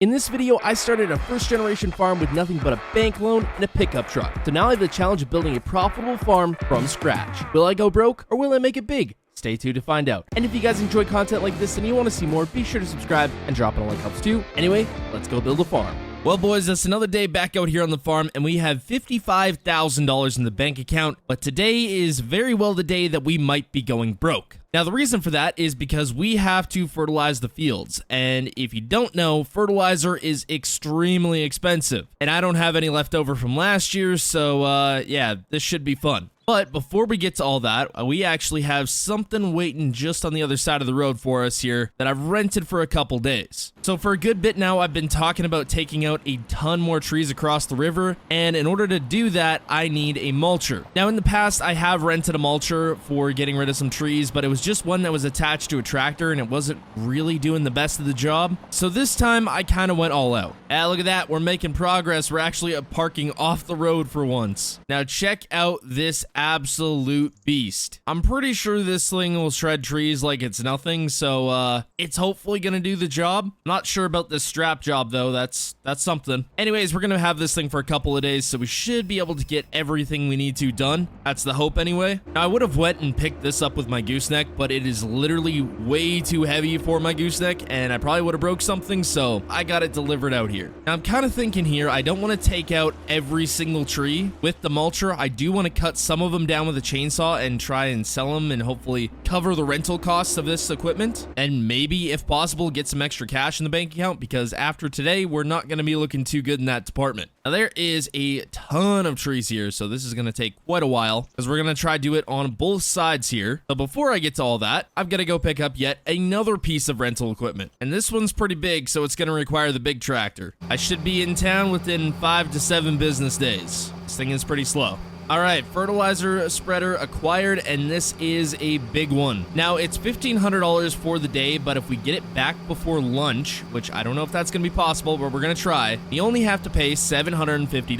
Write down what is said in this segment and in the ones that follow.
In this video, I started a first-generation farm with nothing but a bank loan and a pickup truck. So now I have the challenge of building a profitable farm from scratch. Will I go broke or will I make it big? Stay tuned to find out. And if you guys enjoy content like this and you want to see more, be sure to subscribe and dropping a like helps too. Anyway, let's go build a farm. Well, boys, it's another day back out here on the farm, and we have $55,000 in the bank account, but today is very well the day that we might be going broke. Now, the reason for that is because we have to fertilize the fields, and if you don't know, fertilizer is extremely expensive, and I don't have any left over from last year, so, yeah, this should be fun. But before we get to all that, we actually have something waiting just on the other side of the road for us here that I've rented for a couple days. So for a good bit now, I've been talking about taking out a ton more trees across the river, and in order to do that, I need a mulcher. Now in the past, I have rented a mulcher for getting rid of some trees, but it was just one that was attached to a tractor and it wasn't really doing the best of the job. So this time, I kind of went all out. Look at that, we're making progress. We're actually parking off the road for once. Now check out this absolute beast. I'm pretty sure this thing will shred trees like it's nothing, so it's hopefully gonna do the job. Not sure about this strap job though, that's something. Anyways, we're gonna have this thing for a couple of days, so we should be able to get everything we need to done. That's the hope anyway. Now I would have went and picked this up with my gooseneck, but it is literally way too heavy for my gooseneck, and I probably would have broke something, so I got it delivered out here. Now I'm kind of thinking here, I don't want to take out every single tree with the mulcher. I do want to cut some of them down with a chainsaw and try and sell them and hopefully cover the rental costs of this equipment, and maybe if possible get some extra cash in the bank account, because after today we're not going to be looking too good in that department. Now there is a ton of trees here, so this is going to take quite a while because we're going to try to do it on both sides here. But before I get to all that, I've got to go pick up yet another piece of rental equipment, and this one's pretty big, so it's going to require the big tractor. I should be in town within 5 to 7 business days. This thing is pretty slow. All right, fertilizer spreader acquired, and this is a big one. Now, it's $1,500 for the day, but if we get it back before lunch, which I don't know if that's going to be possible, but we're going to try, we only have to pay $750.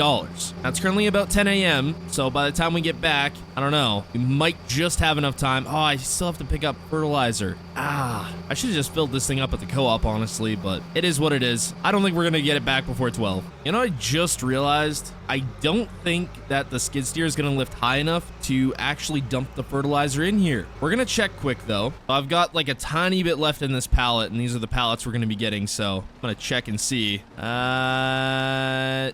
Now, it's currently about 10 a.m., so by the time we get back, I don't know, we might just have enough time. Oh, I still have to pick up fertilizer. I should have just filled this thing up at the co-op, honestly, but it is what it is. I don't think we're going to get it back before 12. You know, I just realized I don't think that the skid steer is going to lift high enough to actually dump the fertilizer in here. We're going to check quick, though. I've got like a tiny bit left in this pallet, and these are the pallets we're going to be getting, so I'm going to check and see.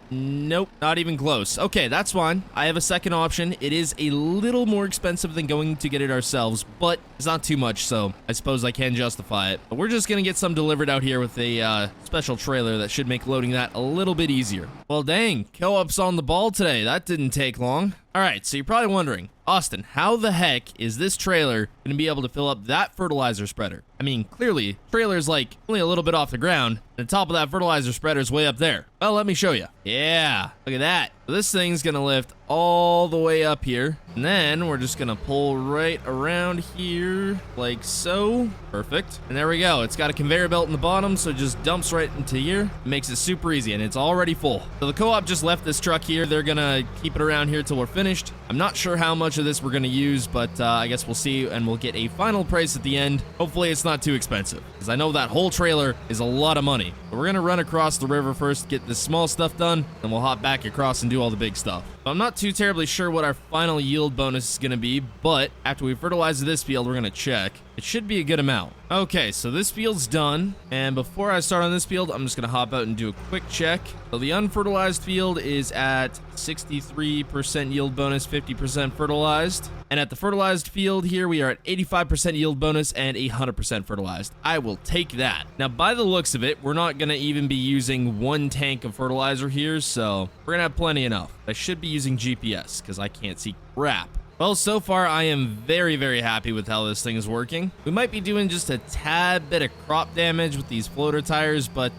Nope, not even close. Okay, that's fine. I have a second option. It is a little more expensive than going to get it ourselves, but it's not too much, so I suppose I can justify it. But we're just going to get some delivered out here with a special trailer that should make loading that a little bit easier. Well, dang, co-op's on the ball today. That didn't take long. All right, so you're probably wondering, Austin, how the heck is this trailer going to be able to fill up that fertilizer spreader? I mean, clearly, trailer's like only a little bit off the ground, and the top of that fertilizer spreader is way up there. Well, let me show you. Yeah, look at that. So this thing's going to lift all the way up here, and then we're just going to pull right around here like so. Perfect. And there we go. It's got a conveyor belt in the bottom, so it just dumps right into here. It makes it super easy, and it's already full. So the co-op just left this truck here. They're going to keep it around here till we're finished. I'm not sure how much of this we're going to use, but I guess we'll see, and we'll get a final price at the end. Hopefully it's not too expensive, because I know that whole trailer is a lot of money. But we're going to run across the river first, get this small stuff done, then we'll hop back across and do all the big stuff. So I'm not too terribly sure what our final yield bonus is going to be, but after we fertilize this field, we're going to check. It should be a good amount. Okay, so this field's done, and before I start on this field, I'm just going to hop out and do a quick check. So the unfertilized field is at 63% yield bonus, 50% fertilized. And at the fertilized field here, we are at 85% yield bonus and 100% fertilized. I will take that. Now, by the looks of it, we're not going to even be using 1 tank of fertilizer here, so we're going to have plenty enough. I should be using GPS, because I can't see crap. Well, so far, I am very, very happy with how this thing is working. We might be doing just a tad bit of crop damage with these floater tires, but,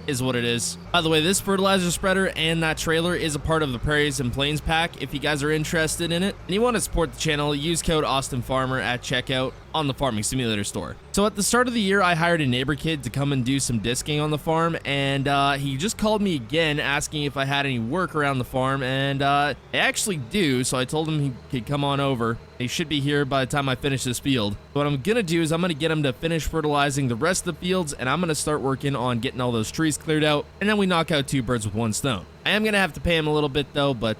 is what it is. By the way, this fertilizer spreader and that trailer is a part of the Prairies and Plains pack if you guys are interested in it. And you want to support the channel, use code AustinFarmer at checkout. on the Farming Simulator store. So at the start of the year, I hired a neighbor kid to come and do some disking on the farm, and he just called me again asking if I had any work around the farm, and I actually do, so I told him he could come on over. He should be here by the time I finish this field. What I'm gonna do is I'm gonna get him to finish fertilizing the rest of the fields, and I'm gonna start working on getting all those trees cleared out, and then we knock out 2 birds with 1 stone. I am gonna have to pay him a little bit though, but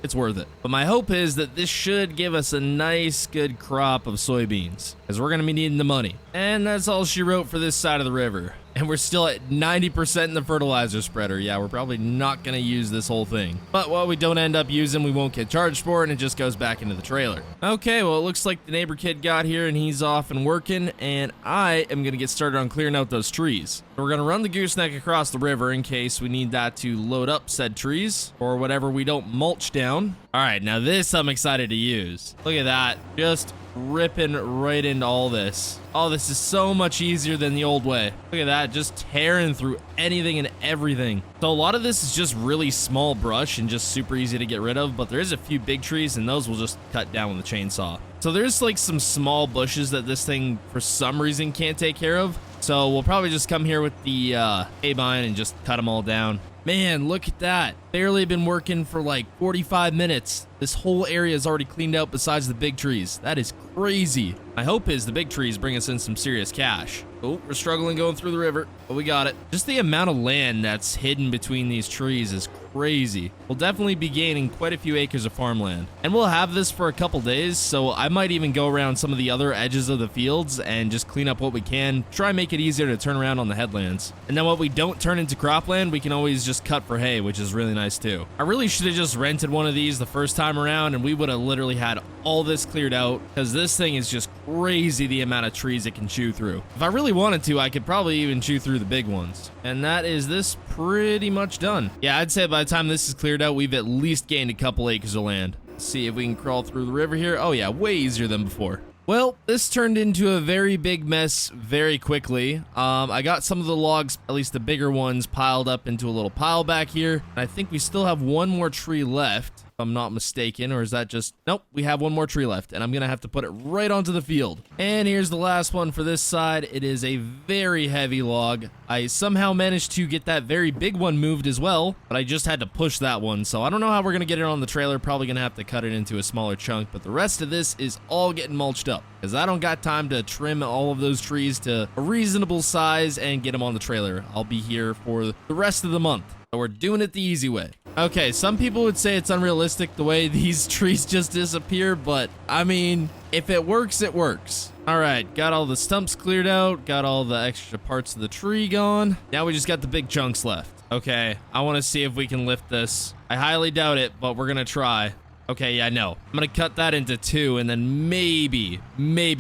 it's worth it. But my hope is that this should give us a nice, good crop of soybeans, because we're gonna be needing the money. And that's all she wrote for this side of the river. And we're still at 90% in the fertilizer spreader. Yeah, we're probably not gonna use this whole thing. But what we don't end up using, we won't get charged for, and it just goes back into the trailer. Okay, well, it looks like the neighbor kid got here and he's off and working, and I am gonna get started on clearing out those trees. So we're gonna run the gooseneck across the river in case we need that to load up said trees or whatever we don't mulch down. All right, now this I'm excited to use. Look at that, just ripping right into all this. Oh, this is so much easier than the old way. Look at that, just tearing through anything and everything. So a lot of this is just really small brush and just super easy to get rid of, but there is a few big trees and those will just cut down with the chainsaw. So there's like some small bushes that this thing for some reason can't take care of. So we'll probably just come here with the hay-bine and just cut them all down. Man, look at that. Barely been working for like 45 minutes. This whole area is already cleaned out besides the big trees. That is crazy. My hope is the big trees bring us in some serious cash. Oh, we're struggling going through the river, but we got it. Just the amount of land that's hidden between these trees is crazy. We'll definitely be gaining quite a few acres of farmland. And we'll have this for a couple days, so I might even go around some of the other edges of the fields and just clean up what we can, try and make it easier to turn around on the headlands. And then what we don't turn into cropland, we can always just cut for hay, which is really nice too. I really should have just rented one of these the first time around, and we would have literally had all this cleared out, because this thing is just crazy the amount of trees it can chew through. If I really wanted to, I could probably even chew through the big ones. And that is this pretty much done. Yeah, I'd say by the time this is cleared out, we've at least gained a couple acres of land. Let's see if we can crawl through the river here. Oh yeah, way easier than before. Well, this turned into a very big mess very quickly. I got some of the logs, at least the bigger ones, piled up into a little pile back here. And I think we still have one more tree left, if I'm not mistaken, or is that just... Nope, we have one more tree left, and I'm gonna have to put it right onto the field. And here's the last one for this side. It is a very heavy log. I somehow managed to get that very big one moved as well, but I just had to push that one, so I don't know how we're gonna get it on the trailer. Probably gonna have to cut it into a smaller chunk, but the rest of this is all getting mulched up, because I don't got time to trim all of those trees to a reasonable size and get them on the trailer. I'll be here for the rest of the month, so we're doing it the easy way. Okay, some people would say it's unrealistic the way these trees just disappear, but I mean, if it works, it works. All right, got all the stumps cleared out, got all the extra parts of the tree gone. Now we just got the big chunks left. Okay, I want to see if we can lift this. I highly doubt it, but we're gonna try. Okay, yeah, no. I'm gonna cut that into 2, and then maybe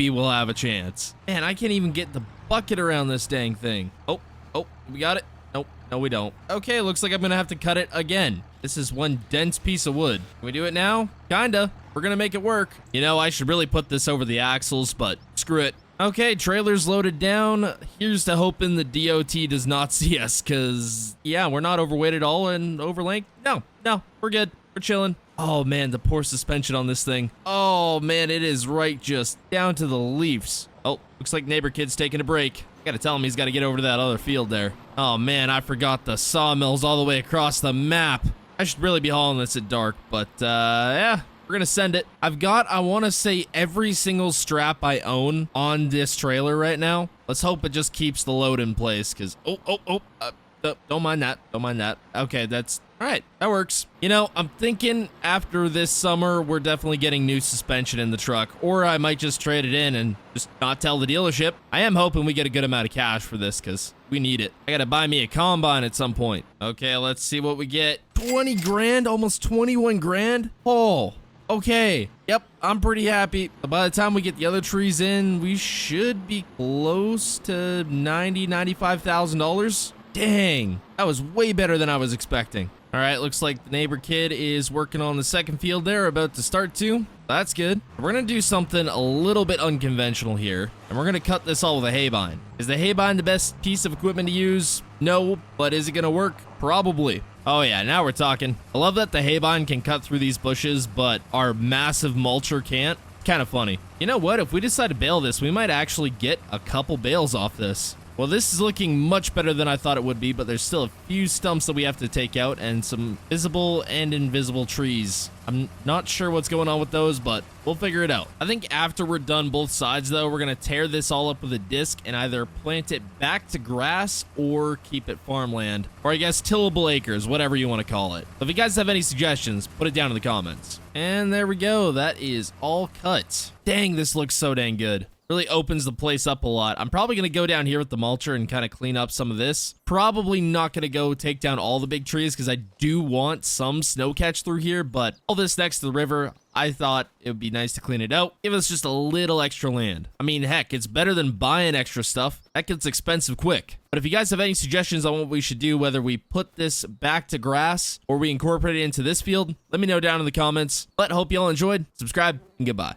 we'll have a chance. Man, I can't even get the bucket around this dang thing. Oh, we got it. Nope, no we don't. Okay, looks like I'm gonna have to cut it again. This is one dense piece of wood. Can we do it now? Kinda. We're gonna make it work. You know, I should really put this over the axles, but screw it. Okay, trailer's loaded down. Here's to hoping the DOT does not see us, cause yeah, we're not overweight at all and over length. No, we're good. We're chilling. Oh man, the poor suspension on this thing. Oh man, it is right just down to the leaves. Oh, looks like neighbor kid's taking a break. Gotta tell him he's gotta get over to that other field there. Oh man, I forgot the sawmills all the way across the map. I should really be hauling this at dark, but yeah, we're gonna send it. I've got, I wanna say, every single strap I own on this trailer right now. Let's hope it just keeps the load in place, cause, don't mind that. Okay, that's, all right, that works. You know, I'm thinking after this summer, we're definitely getting new suspension in the truck, or I might just trade it in and just not tell the dealership. I am hoping we get a good amount of cash for this, because we need it. I gotta buy me a combine at some point. Okay, let's see what we get. 20 grand, almost 21 grand. Oh, okay. Yep, I'm pretty happy. By the time we get the other trees in, we should be close to $95,000. Dang, that was way better than I was expecting. All right, looks like the neighbor kid is working on the second field there, about to start to. That's good. We're gonna do something a little bit unconventional here, and we're gonna cut this all with a hay-bine. Is the hay-bine the best piece of equipment to use? No, but is it gonna work? Probably. Oh yeah, now we're talking. I love that the hay-bine can cut through these bushes, but our massive mulcher can't. kind of funny. You know what? If we decide to bail this, we might actually get a couple bales off this. Well, this is looking much better than I thought it would be, but there's still a few stumps that we have to take out and some visible and invisible trees. I'm not sure what's going on with those, but we'll figure it out. I think after we're done both sides, though, we're going to tear this all up with a disc and either plant it back to grass or keep it farmland. Or I guess tillable acres, whatever you want to call it. So if you guys have any suggestions, put it down in the comments. And there we go. That is all cut. Dang, this looks so dang good. Really opens the place up a lot. I'm probably going to go down here with the mulcher and kind of clean up some of this. Probably not going to go take down all the big trees because I do want some snow catch through here, but all this next to the river, I thought it would be nice to clean it out. Give us just a little extra land. I mean, heck, it's better than buying extra stuff. That gets expensive quick. But if you guys have any suggestions on what we should do, whether we put this back to grass or we incorporate it into this field, let me know down in the comments. But hope you all enjoyed. Subscribe and goodbye.